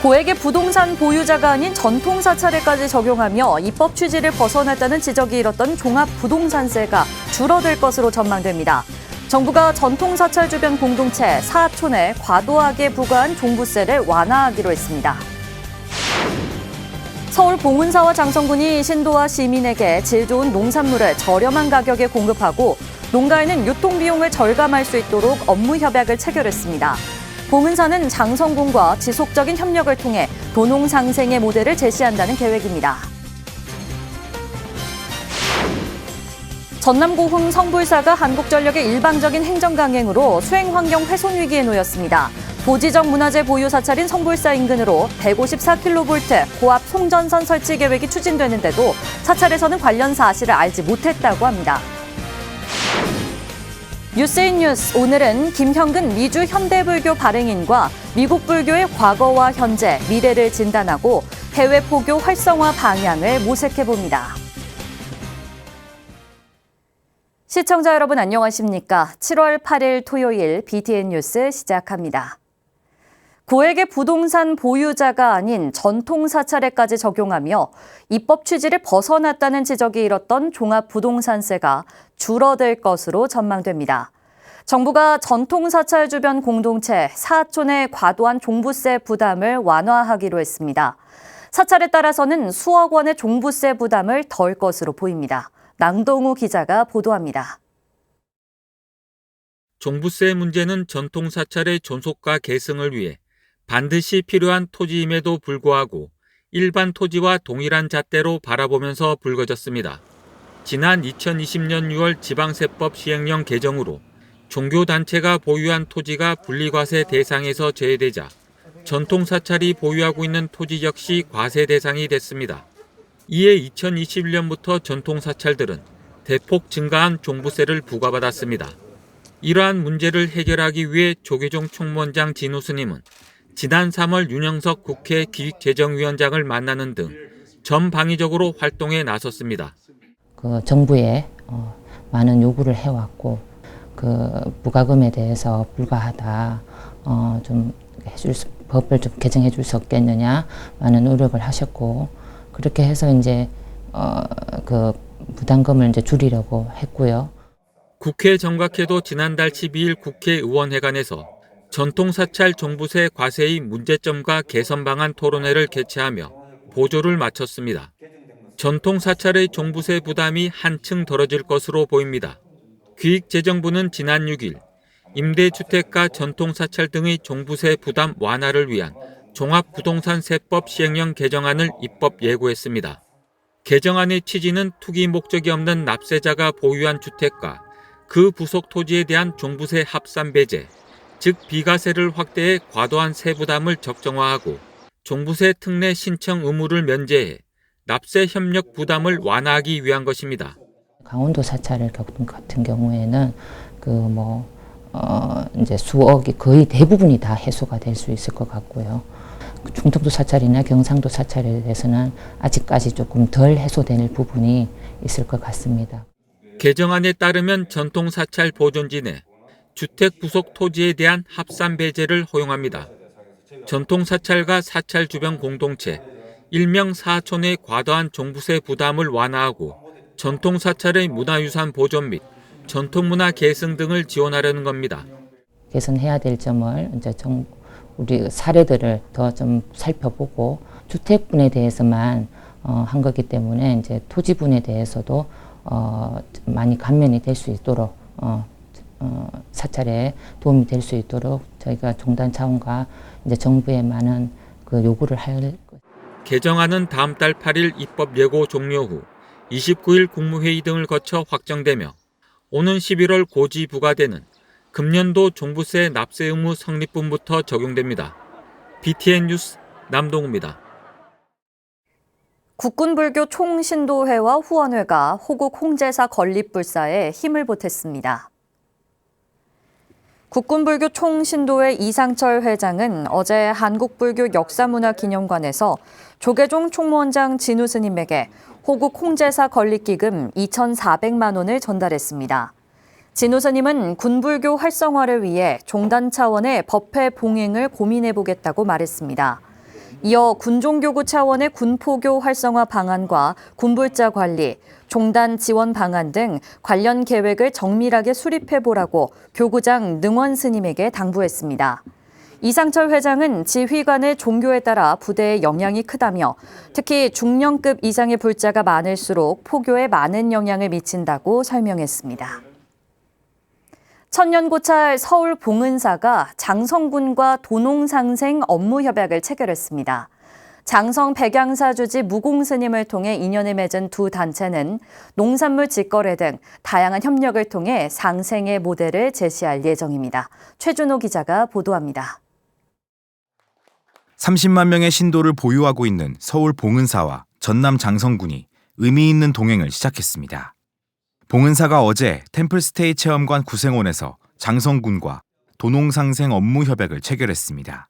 고액의 부동산 보유자가 아닌 전통사찰에까지 적용하며 입법 취지를 벗어났다는 지적이 일었던 종합부동산세가 줄어들 것으로 전망됩니다. 정부가 전통사찰 주변 공동체 사촌에 과도하게 부과한 종부세를 완화하기로 했습니다. 서울 봉은사와 장성군이 신도와 시민에게 질 좋은 농산물을 저렴한 가격에 공급하고 농가에는 유통비용을 절감할 수 있도록 업무 협약을 체결했습니다. 봉은사는 장성군과 지속적인 협력을 통해 도농 상생의 모델을 제시한다는 계획입니다. 전남 고흥 성불사가 한국전력의 일방적인 행정 강행으로 수행 환경 훼손 위기에 놓였습니다. 도지적 문화재 보유 사찰인 성불사 인근으로 154kV 고압 송전선 설치 계획이 추진되는데도 사찰에서는 관련 사실을 알지 못했다고 합니다. 뉴스인뉴스 오늘은 김형근 미주 현대불교 발행인과 미국 불교의 과거와 현재, 미래를 진단하고 해외 포교 활성화 방향을 모색해봅니다. 시청자 여러분 안녕하십니까? 7월 8일 토요일 BTN 뉴스 시작합니다. 고액의 부동산 보유자가 아닌 전통사찰에까지 적용하며 입법 취지를 벗어났다는 지적이 일었던 종합부동산세가 줄어들 것으로 전망됩니다. 정부가 전통사찰 주변 공동체 사촌의 과도한 종부세 부담을 완화하기로 했습니다. 사찰에 따라서는 수억 원의 종부세 부담을 덜 것으로 보입니다. 낭동우 기자가 보도합니다. 종부세 문제는 전통사찰의 존속과 계승을 위해 반드시 필요한 토지임에도 불구하고 일반 토지와 동일한 잣대로 바라보면서 불거졌습니다. 지난 2020년 6월 지방세법 시행령 개정으로 종교단체가 보유한 토지가 분리과세 대상에서 제외되자 전통사찰이 보유하고 있는 토지 역시 과세 대상이 됐습니다. 이에 2021년부터 전통사찰들은 대폭 증가한 종부세를 부과받았습니다. 이러한 문제를 해결하기 위해 조계종 총무원장 진우 스님은 지난 3월 윤영석 국회 기획재정위원장을 만나는 등 전방위적으로 활동에 나섰습니다. 정부에 많은 요구를 해왔고 부과금에 대해서 불가하다, 법을 좀 개정해 줄 수 없겠느냐 많은 노력을 하셨고 그렇게 해서 이제 부담금을 이제 줄이려고 했고요. 국회 정각회도 지난달 12일 국회의원회관에서 전통사찰 종부세 과세의 문제점과 개선 방안 토론회를 개최하며 보조를 마쳤습니다. 전통사찰의 종부세 부담이 한층 덜어질 것으로 보입니다. 기획재정부는 지난 6일 임대주택과 전통사찰 등의 종부세 부담 완화를 위한 종합부동산세법 시행령 개정안을 입법 예고했습니다. 개정안의 취지는 투기 목적이 없는 납세자가 보유한 주택과 그 부속 토지에 대한 종부세 합산 배제, 즉 비과세를 확대해 과도한 세부담을 적정화하고 종부세 특례 신청 의무를 면제해 납세 협력 부담을 완화하기 위한 것입니다. 강원도 사찰 같은 경우에는 이제 수억이 거의 대부분이 다 해소가 될 수 있을 것 같고요. 충청도 사찰이나 경상도 사찰에 대해서는 아직까지 조금 덜 해소될 부분이 있을 것 같습니다. 개정안에 따르면 전통사찰 보존지 내 주택 부속 토지에 대한 합산 배제를 허용합니다. 전통사찰과 사찰 주변 공동체, 일명 사촌의 과도한 종부세 부담을 완화하고 전통사찰의 문화유산 보존 및 전통문화 계승 등을 지원하려는 겁니다. 개선해야 될 점을 이제 우리 사례들을 더 좀 살펴보고 주택분에 대해서만 한 거기 때문에 이제 토지분에 대해서도 많이 감면이 될 수 있도록 사찰에 도움이 될 수 있도록 저희가 종단 차원과 이제 정부에 많은 요구를 할. 개정안은 다음 달 8일 입법 예고 종료 후 29일 국무회의 등을 거쳐 확정되며 오는 11월 고지 부과되는 금년도 종부세 납세 의무 성립분부터 적용됩니다. BTN 뉴스 남동우입니다. 국군불교 총신도회와 후원회가 호국 홍제사 건립불사에 힘을 보탰습니다. 국군불교 총신도회 이상철 회장은 어제 한국불교 역사문화기념관에서 조계종 총무원장 진우 스님에게 호국 홍제사 건립기금 2,400만 원을 전달했습니다. 진우 스님은 군불교 활성화를 위해 종단 차원의 법회 봉행을 고민해보겠다고 말했습니다. 이어 군종교구 차원의 군포교 활성화 방안과 군불자 관리, 종단 지원 방안 등 관련 계획을 정밀하게 수립해보라고 교구장 능원 스님에게 당부했습니다. 이상철 회장은 지휘관의 종교에 따라 부대의 영향이 크다며 특히 중령급 이상의 불자가 많을수록 포교에 많은 영향을 미친다고 설명했습니다. 천년고찰 서울 봉은사가 장성군과 도농상생 업무 협약을 체결했습니다. 장성 백양사 주지 무공스님을 통해 인연을 맺은 두 단체는 농산물 직거래 등 다양한 협력을 통해 상생의 모델을 제시할 예정입니다. 최준호 기자가 보도합니다. 30만 명의 신도를 보유하고 있는 서울 봉은사와 전남 장성군이 의미 있는 동행을 시작했습니다. 봉은사가 어제 템플스테이 체험관 구생원에서 장성군과 도농상생 업무 협약을 체결했습니다.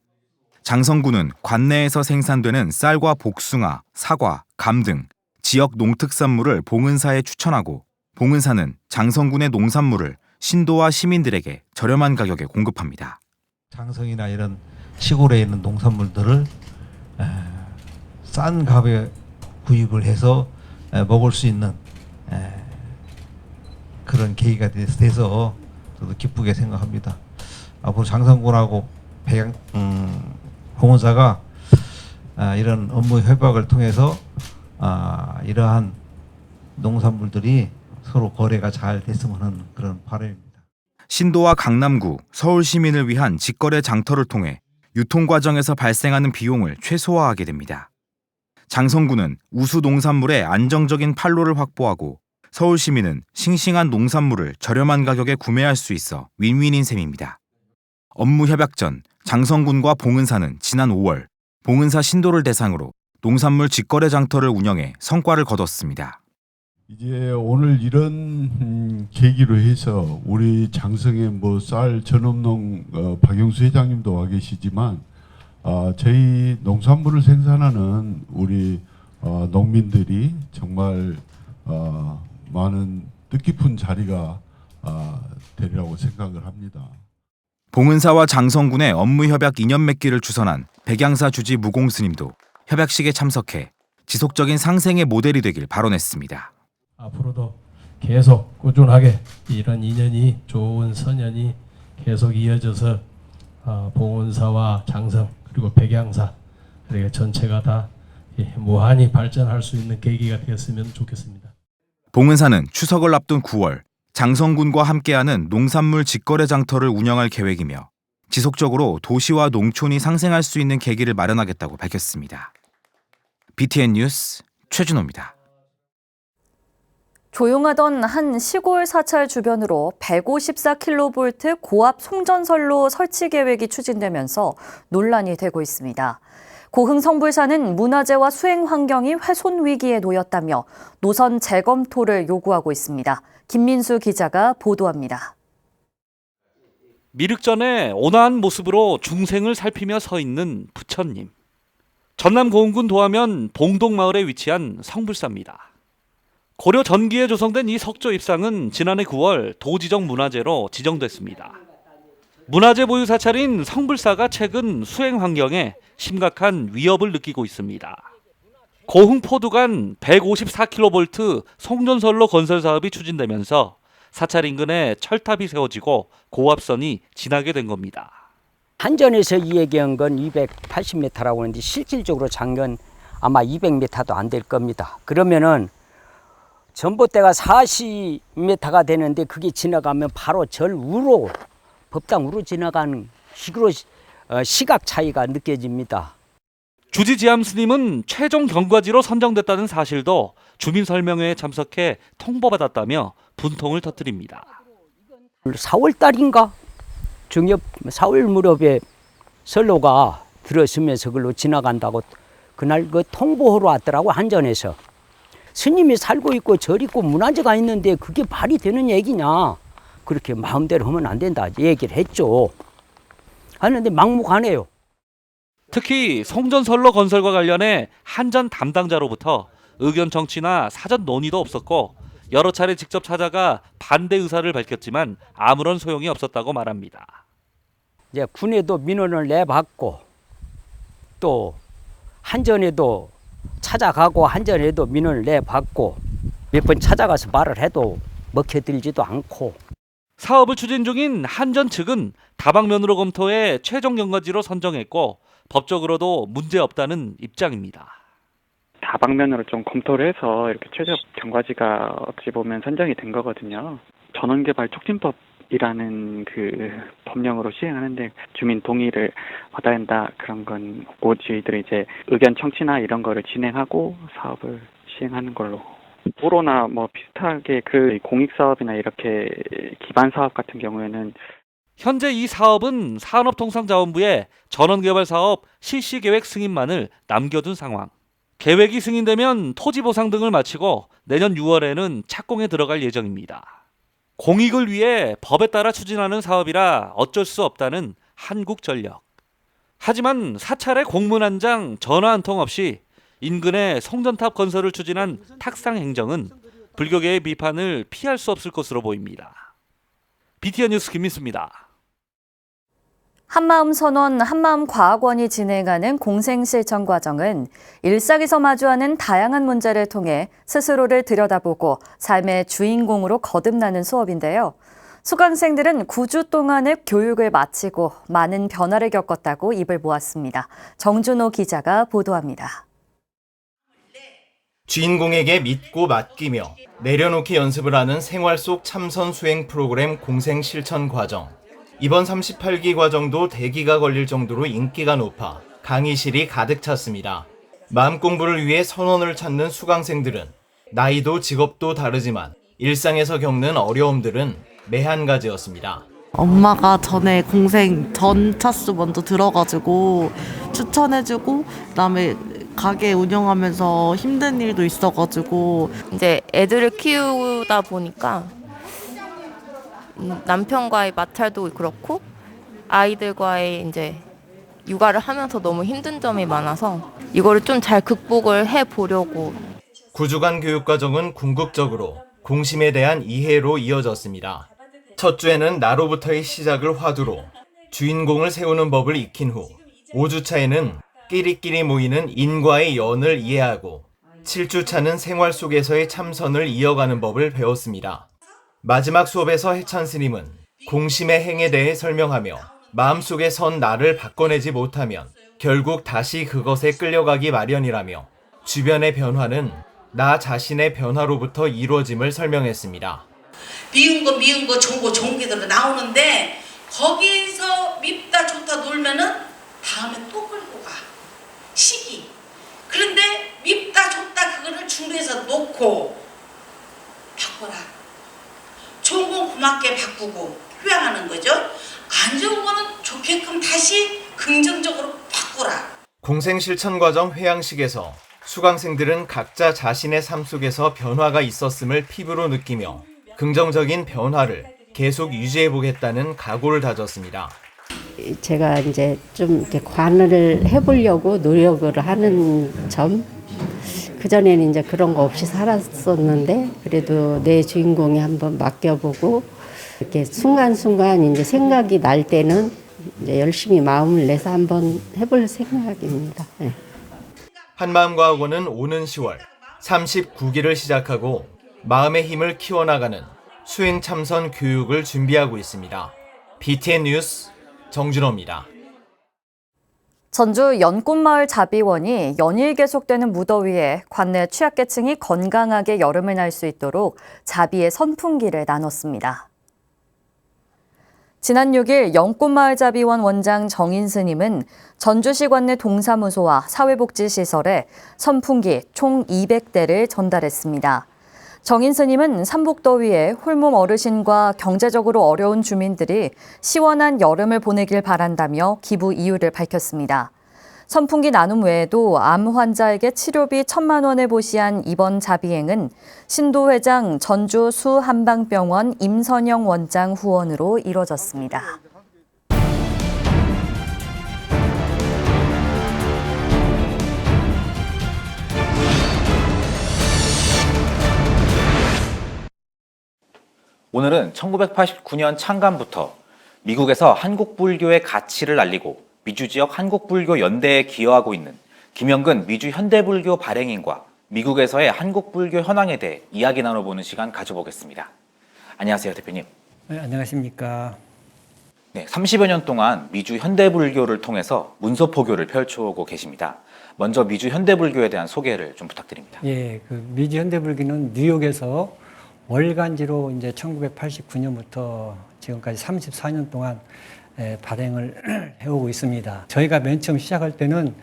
장성군은 관내에서 생산되는 쌀과 복숭아, 사과, 감 등 지역 농특산물을 봉은사에 추천하고 봉은사는 장성군의 농산물을 신도와 시민들에게 저렴한 가격에 공급합니다. 장성이나 이런 시골에 있는 농산물들을 싼 값에 구입을 해서 먹을 수 있는 그런 계기가 돼서 저도 기쁘게 생각합니다. 앞으로 장성군하고 봉은사가 이런 업무 협약을 통해서 이러한 농산물들이 서로 거래가 잘 됐으면 하는 그런 바람입니다. 신도와 강남구, 서울 시민을 위한 직거래 장터를 통해 유통 과정에서 발생하는 비용을 최소화하게 됩니다. 장성군은 우수 농산물의 안정적인 판로를 확보하고 서울 시민은 싱싱한 농산물을 저렴한 가격에 구매할 수 있어 윈윈인 셈입니다. 업무 협약 전 장성군과 봉은사는 지난 5월 봉은사 신도를 대상으로 농산물 직거래 장터를 운영해 성과를 거뒀습니다. 이제 오늘 이런 계기로 해서 우리 장성의 쌀 전업농 박영수 회장님도 와 계시지만 저희 농산물을 생산하는 우리 농민들이 정말 많은 뜻깊은 자리가 되리라고 생각을 합니다. 봉은사와 장성군의 업무 협약 2년 맺기를 주선한 백양사 주지 무공스님도 협약식에 참석해 지속적인 상생의 모델이 되길 발언했습니다. 앞으로도 계속 꾸준하게 이런 인연이 좋은 선연이 계속 이어져서 봉은사와 장성 그리고 백양사 그리고 전체가 다 무한히 발전할 수 있는 계기가 되었으면 좋겠습니다. 봉은사는 추석을 앞둔 9월 장성군과 함께하는 농산물 직거래 장터를 운영할 계획이며 지속적으로 도시와 농촌이 상생할 수 있는 계기를 마련하겠다고 밝혔습니다. BTN 뉴스 최준호입니다. 조용하던 한 시골 사찰 주변으로 154kV 고압 송전선로 설치 계획이 추진되면서 논란이 되고 있습니다. 고흥 성불사는 문화재와 수행 환경이 훼손 위기에 놓였다며 노선 재검토를 요구하고 있습니다. 김민수 기자가 보도합니다. 미륵전에 온화한 모습으로 중생을 살피며 서 있는 부처님. 전남 고흥군 도하면 봉동마을에 위치한 성불사입니다. 고려 전기에 조성된 이 석조 입상은 지난해 9월 도지정 문화재로 지정됐습니다. 문화재 보유 사찰인 성불사가 최근 수행 환경에 심각한 위협을 느끼고 있습니다. 고흥 포두간 154kV 송전선로 건설 사업이 추진되면서 사찰 인근에 철탑이 세워지고 고압선이 지나게 된 겁니다. 한전에서 이 얘기한 건 280m라고 하는데 실질적으로 장면 아마 200m도 안 될 겁니다. 그러면은 전봇대가 40m가 되는데 그게 지나가면 바로 절 우로 법당 우로 지나가는 식으로 시각 차이가 느껴집니다. 주지지암 스님은 최종 경과지로 선정됐다는 사실도 주민 설명회에 참석해 통보받았다며 분통을 터뜨립니다. 4월 달인가 정엽 4월 무렵에 선로가 들어서면서 그걸로 지나간다고 그날 그 통보하러 왔더라고. 한전에서 스님이 살고 있고 절 있고 문화재가 있는데 그게 말이 되는 얘기냐, 그렇게 마음대로 하면 안 된다 얘기를 했죠. 하는데 막무가내요. 특히 송전선로 건설과 관련해 한전 담당자로부터 의견 청취나 사전 논의도 없었고 여러 차례 직접 찾아가 반대 의사를 밝혔지만 아무런 소용이 없었다고 말합니다. 이제 군에도 민원을 내받고 또 한전에도 찾아가고 한전에도 민원을 내받고 몇 번 찾아가서 말을 해도 먹혀들지도 않고. 사업을 추진 중인 한전 측은 다방면으로 검토해 최종 경과지로 선정했고 법적으로도 문제없다는 입장입니다. 다방면으로 좀 검토를 해서 이렇게 최적 경과지가 어찌 보면 선정이 된 거거든요. 전원개발 촉진법이라는 그 법령으로 시행하는데 주민 동의를 받아야 한다 그런 건 없고 저희들이 이제 의견 청취나 이런 거를 진행하고 사업을 시행하는 걸로. 도로나 뭐 비슷하게 그 공익 사업이나 이렇게 기반 사업 같은 경우에는 현재 이 사업은 산업통상자원부에 전원개발 사업 실시계획 승인만을 남겨둔 상황. 계획이 승인되면 토지 보상 등을 마치고 내년 6월에는 착공에 들어갈 예정입니다. 공익을 위해 법에 따라 추진하는 사업이라 어쩔 수 없다는 한국전력. 하지만 사찰의 공문 한 장, 전화 한 통 없이 인근에 송전탑 건설을 추진한 탁상 행정은 불교계의 비판을 피할 수 없을 것으로 보입니다. BTN 뉴스 김민수입니다. 한마음 선원, 한마음 과학원이 진행하는 공생 실천 과정은 일상에서 마주하는 다양한 문제를 통해 스스로를 들여다보고 삶의 주인공으로 거듭나는 수업인데요. 수강생들은 9주 동안의 교육을 마치고 많은 변화를 겪었다고 입을 모았습니다. 정준호 기자가 보도합니다. 주인공에게 믿고 맡기며 내려놓기 연습을 하는 생활 속 참선 수행 프로그램 공생 실천 과정. 이번 38기 과정도 대기가 걸릴 정도로 인기가 높아 강의실이 가득 찼습니다. 마음 공부를 위해 선원을 찾는 수강생들은 나이도 직업도 다르지만 일상에서 겪는 어려움들은 매한 가지였습니다. 엄마가 전에 공생 전 차수 먼저 들어가지고 추천해주고 그다음에 가게 운영하면서 힘든 일도 있어가지고 이제 애들을 키우다 보니까 남편과의 마찰도 그렇고 아이들과의 이제 육아를 하면서 너무 힘든 점이 많아서 이거를 좀 잘 극복을 해보려고. 9주간 교육과정은 궁극적으로 공심에 대한 이해로 이어졌습니다. 첫 주에는 나로부터의 시작을 화두로 주인공을 세우는 법을 익힌 후 5주차에는 끼리끼리 모이는 인과의 연을 이해하고 7주차는 생활 속에서의 참선을 이어가는 법을 배웠습니다. 마지막 수업에서 해찬 스님은 공심의 행에 대해 설명하며 마음속에 선 나를 바꿔내지 못하면 결국 다시 그것에 끌려가기 마련이라며 주변의 변화는 나 자신의 변화로부터 이루어짐을 설명했습니다. 미운 거 좋은 게들로 나오는데 거기서 밉다 좋다 놀면은 다음에 또 끌고 가. 시기. 그런데 밉다 좋다 그거를 중간에서 놓고 바꿔라. 좋은 건 고맙게 바꾸고 휴양하는 거죠. 안 좋은 거는 좋게끔 다시 긍정적으로 바꾸라. 공생 실천 과정 회양식에서 수강생들은 각자 자신의 삶 속에서 변화가 있었음을 피부로 느끼며 긍정적인 변화를 계속 유지해 보겠다는 각오를 다졌습니다. 제가 이제 좀 이렇게 관을 해보려고 노력을 하는 점, 그전에는 이제 그런 거 없이 살았었는데 그래도 내 주인공에 한번 맡겨보고 이렇게 순간순간 이제 생각이 날 때는 이제 열심히 마음을 내서 한번 해볼 생각입니다. 네. 한마음과학원은 오는 10월 39기를 시작하고 마음의 힘을 키워나가는 수행 참선 교육을 준비하고 있습니다. BTN 뉴스 정준호입니다. 전주 연꽃마을 자비원이 연일 계속되는 무더위에 관내 취약계층이 건강하게 여름을 날 수 있도록 자비의 선풍기를 나눴습니다. 지난 6일 연꽃마을 자비원 원장 정인 스님은 전주시 관내 동사무소와 사회복지시설에 선풍기 총 200대를 전달했습니다. 정인 스님은 삼복더위에 홀몸 어르신과 경제적으로 어려운 주민들이 시원한 여름을 보내길 바란다며 기부 이유를 밝혔습니다. 선풍기 나눔 외에도 암 환자에게 치료비 1,000만 원을 보시한 이번 자비행은 신도회장 전주 수한방병원 임선영 원장 후원으로 이뤄졌습니다. 오늘은 1989년 창간부터 미국에서 한국 불교의 가치를 알리고 미주 지역 한국 불교 연대에 기여하고 있는 김영근 미주 현대불교 발행인과 미국에서의 한국불교 현황에 대해 이야기 나눠보는 시간 가져보겠습니다. 안녕하세요, 대표님. 네, 안녕하십니까. 네, 30여 년 동안 미주 현대불교를 통해서 문서포교를 펼쳐오고 계십니다. 먼저 미주 현대불교에 대한 소개를 좀 부탁드립니다. 예, 그 미주 현대불교는 뉴욕에서 월간지로 이제 1989년부터 지금까지 34년 동안 발행을 해오고 있습니다. 저희가 맨 처음 시작할 때는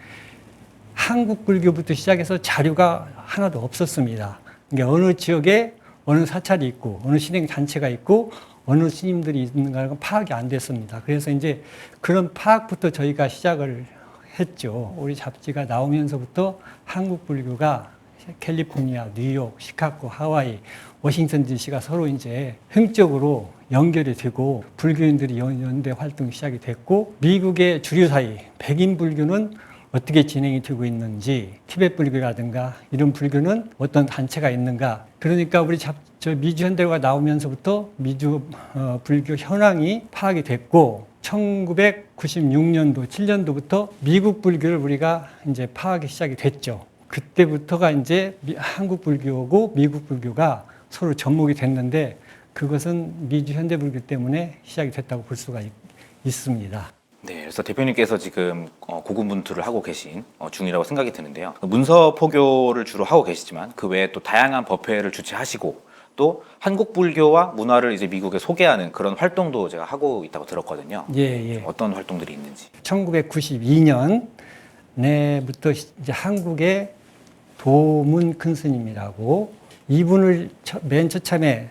한국 불교부터 시작해서 자료가 하나도 없었습니다. 그러니까 어느 지역에 어느 사찰이 있고 어느 신행 단체가 있고 어느 스님들이 있는가가 파악이 안 됐습니다. 그래서 이제 그런 파악부터 저희가 시작을 했죠. 우리 잡지가 나오면서부터 한국 불교가 캘리포니아, 뉴욕, 시카고, 하와이, 워싱턴 DC가 서로 이제 행적으로 연결이 되고 불교인들이 연대 활동이 시작이 됐고 미국의 주류 사이 백인 불교는 어떻게 진행이 되고 있는지 티베트 불교라든가 이런 불교는 어떤 단체가 있는가 그러니까 우리 저 미주 현대가 나오면서부터 미주 불교 현황이 파악이 됐고 1996년도 7년도부터 미국 불교를 우리가 이제 파악이 시작이 됐죠. 그때부터가 이제 한국 불교고 미국 불교가 서로 접목이 됐는데 그것은 미주 현대 불교 때문에 시작이 됐다고 볼 수가 있습니다. 네, 그래서 대표님께서 지금 고군분투를 하고 계신 중이라고 생각이 드는데요. 문서 포교를 주로 하고 계시지만 그 외에 또 다양한 법회를 주최하시고 또 한국 불교와 문화를 이제 미국에 소개하는 그런 활동도 제가 하고 있다고 들었거든요. 예. 어떤 활동들이 있는지. 1992년 내부터 이제 한국의 도문 큰 스님이라고 이분을 맨 처참에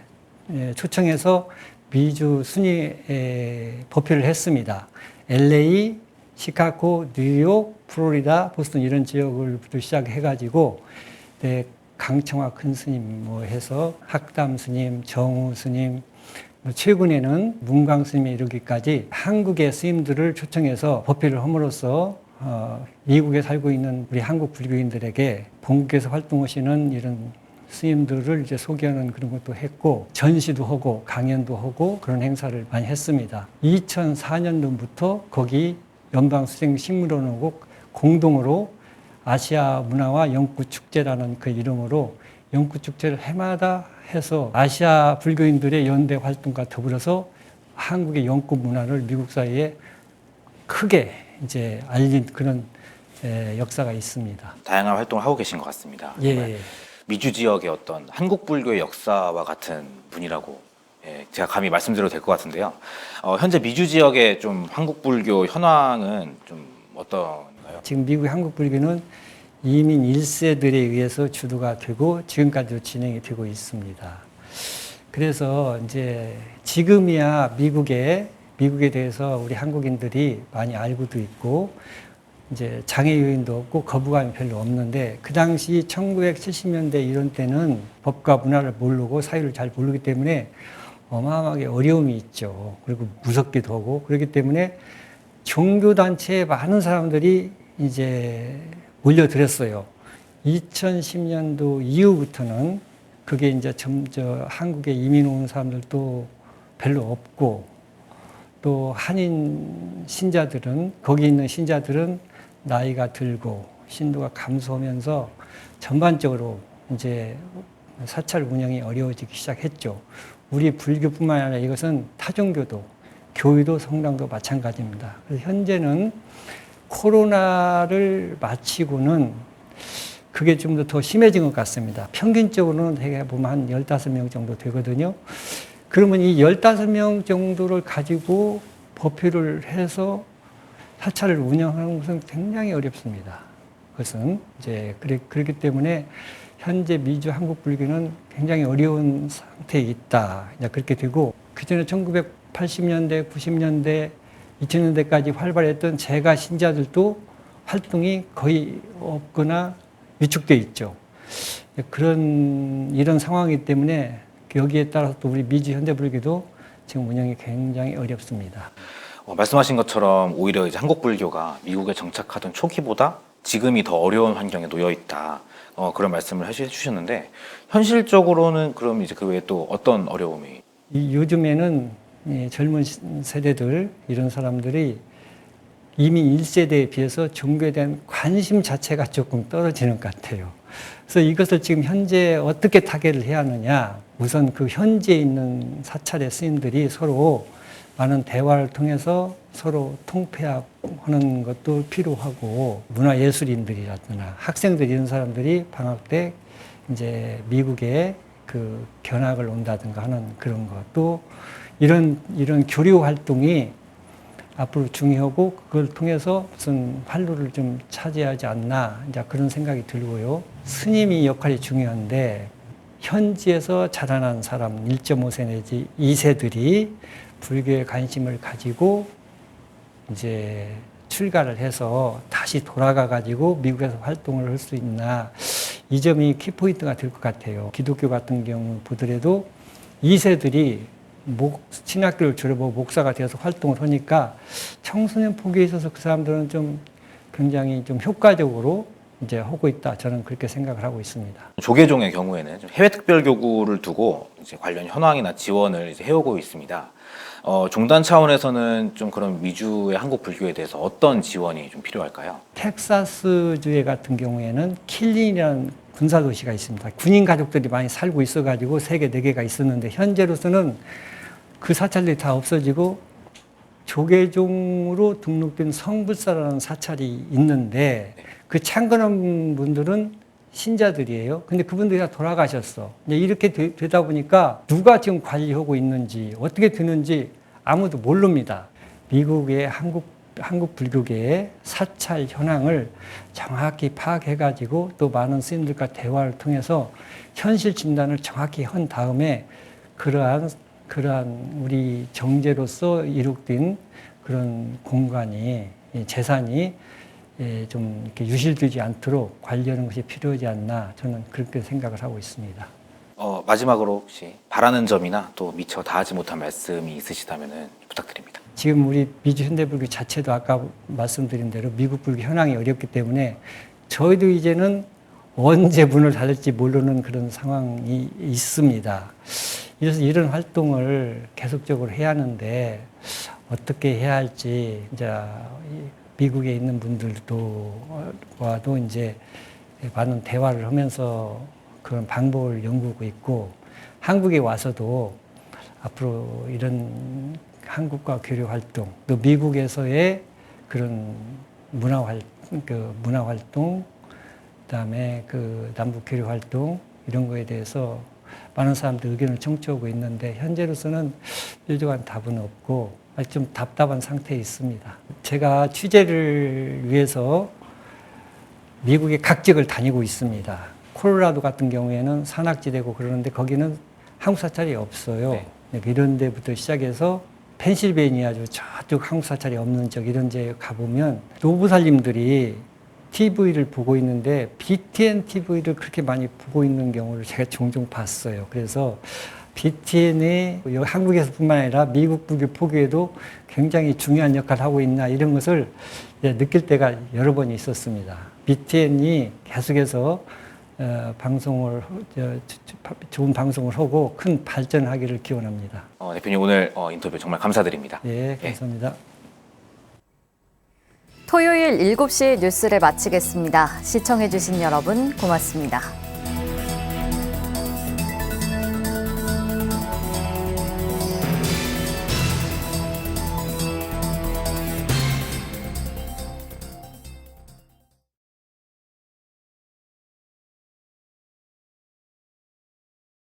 초청해서 미주 순위 법회를 했습니다. LA, 시카고, 뉴욕, 플로리다, 보스턴 이런 지역을부터 시작해가지고 강청화 큰 스님 뭐 해서 학담 스님, 정우 스님, 최근에는 문광 스님에 이르기까지 한국의 스님들을 초청해서 법회를 함으로써 미국에 살고 있는 우리 한국 불교인들에게 본국에서 활동하시는 이런 스님들을 이제 소개하는 그런 것도 했고 전시도 하고 강연도 하고 그런 행사를 많이 했습니다. 2004년도부터 거기 연방수생식물원하고 공동으로 아시아 문화와 연구 축제라는 그 이름으로 연구 축제를 해마다 해서 아시아 불교인들의 연대 활동과 더불어서 한국의 연구 문화를 미국 사회에 크게 이제 알린 그런 역사가 있습니다. 다양한 활동을 하고 계신 것 같습니다. 예. 미주 지역의 어떤 한국 불교의 역사와 같은 분이라고 제가 감히 말씀드려도 될 것 같은데요. 현재 미주 지역의 좀 한국 불교 현황은 좀 어떤가요? 지금 미국의 한국 불교는 이민 1세들에 의해서 주도가 되고 지금까지도 진행이 되고 있습니다. 그래서 이제 지금이야 미국에 대해서 우리 한국인들이 많이 알고도 있고 이제 장애 요인도 없고 거부감이 별로 없는데 그 당시 1970년대 이런 때는 법과 문화를 모르고 사회를 잘 모르기 때문에 어마어마하게 어려움이 있죠. 그리고 무섭기도 하고 그렇기 때문에 종교단체에 많은 사람들이 이제 몰려들었어요. 2010년도 이후부터는 그게 이제 점점 한국에 이민 오는 사람들도 별로 없고 또 한인 신자들은 거기 있는 신자들은 나이가 들고 신도가 감소하면서 전반적으로 이제 사찰 운영이 어려워지기 시작했죠. 우리 불교뿐만 아니라 이것은 타종교도 교회도 성당도 마찬가지입니다. 그래서 현재는 코로나를 마치고는 그게 좀 더 심해진 것 같습니다. 평균적으로는 대개 보면 한 15명 정도 되거든요. 그러면 이 15명 정도를 가지고 법회를 해서 사찰을 운영하는 것은 굉장히 어렵습니다. 그것은 이제 그렇기 때문에 현재 미주 한국 불교는 굉장히 어려운 상태에 있다. 이제 그렇게 되고 그전에 1980년대, 90년대, 2000년대까지 활발했던 재가 신자들도 활동이 거의 없거나 위축돼 있죠. 이런 상황이기 때문에 여기에 따라서 또 우리 미주 현대불교도 지금 운영이 굉장히 어렵습니다. 말씀하신 것처럼 오히려 이제 한국 불교가 미국에 정착하던 초기보다 지금이 더 어려운 환경에 놓여 있다. 그런 말씀을 해주셨는데 현실적으로는 그럼 이제 그 외에 또 어떤 어려움이? 요즘에는 젊은 세대들 이런 사람들이 이미 1세대에 비해서 종교에 대한 관심 자체가 조금 떨어지는 것 같아요. 그래서 이것을 지금 현재 어떻게 타개를 해야 하느냐. 우선 그 현지에 있는 사찰의 스님들이 서로 많은 대화를 통해서 서로 통폐합하는 것도 필요하고, 문화예술인들이라든가 학생들 이런 사람들이 방학 때 이제 미국에 그 견학을 온다든가 하는 그런 것도 이런 교류 활동이 앞으로 중요하고, 그걸 통해서 무슨 활로를 좀 차지하지 않나, 이제 그런 생각이 들고요. 스님이 역할이 중요한데, 현지에서 자라난 사람 1.5세 내지 2세들이 불교에 관심을 가지고 이제 출가를 해서 다시 돌아가 가지고 미국에서 활동을 할 수 있나, 이 점이 키포인트가 될 것 같아요. 기독교 같은 경우 보더라도 2세들이 신학교를 졸업하고 목사가 되어서 활동을 하니까 청소년 포교에 있어서 그 사람들은 좀 굉장히 좀 효과적으로 이제 하고 있다. 저는 그렇게 생각을 하고 있습니다. 조계종의 경우에는 좀 해외 특별교구를 두고 이제 관련 현황이나 지원을 이제 해오고 있습니다. 종단 차원에서는 좀 그런 미주의 한국 불교에 대해서 어떤 지원이 좀 필요할까요? 텍사스주에 같은 경우에는 킬린이라는 군사도시가 있습니다. 군인 가족들이 많이 살고 있어가지고 3개, 4개가 있었는데, 현재로서는 그 사찰들이 다 없어지고 조계종으로 등록된 성불사라는 사찰이 있는데, 그 창건한 분들은 신자들이에요. 근데 그분들이 다 돌아가셨어. 이제 이렇게 되다 보니까 누가 지금 관리하고 있는지, 어떻게 되는지 아무도 모릅니다. 미국의 한국 불교계의 사찰 현황을 정확히 파악해가지고 또 많은 스님들과 대화를 통해서 현실 진단을 정확히 한 다음에 그러한 우리 정제로서 이룩된 그런 공간이, 재산이 좀 이렇게 유실되지 않도록 관리하는 것이 필요하지 않나, 저는 그렇게 생각을 하고 있습니다. 마지막으로 혹시 바라는 점이나 또 미처 다하지 못한 말씀이 있으시다면 부탁드립니다. 지금 우리 미주 현대불교 자체도 아까 말씀드린 대로 미국 불교 현황이 어렵기 때문에 저희도 이제는 언제 문을 닫을지 모르는 그런 상황이 있습니다. 그래서 이런 활동을 계속적으로 해야 하는데 어떻게 해야 할지 이제 미국에 있는 분들과도 이제 많은 대화를 하면서 그런 방법을 연구하고 있고, 한국에 와서도 앞으로 이런 한국과 교류 활동, 또 미국에서의 그런 문화 활동, 그다음에 그 남북 교류 활동, 이런 거에 대해서 많은 사람들 의견을 청취하고 있는데, 현재로서는 뾰족한 답은 없고 좀 답답한 상태에 있습니다. 제가 취재를 위해서 미국의 각지를 다니고 있습니다. 콜로라도 같은 경우에는 산악지대고 그러는데 거기는 한국 사찰이 없어요. 네. 이런 데부터 시작해서 펜실베이니아주 저쪽 한국 사찰이 없는 쪽 이런 데 가보면 노부살님들이 TV를 보고 있는데 BTN TV를 그렇게 많이 보고 있는 경우를 제가 종종 봤어요. 그래서 BTN이 한국에서뿐만 아니라 미국 불교 포교에도 굉장히 중요한 역할을 하고 있나, 이런 것을 느낄 때가 여러 번 있었습니다. BTN이 계속해서 좋은 방송을 하고 큰 발전하기를 기원합니다. 대표님 오늘 인터뷰 정말 감사드립니다. 예, 감사합니다. 토요일 7시 뉴스를 마치겠습니다. 시청해주신 여러분 고맙습니다.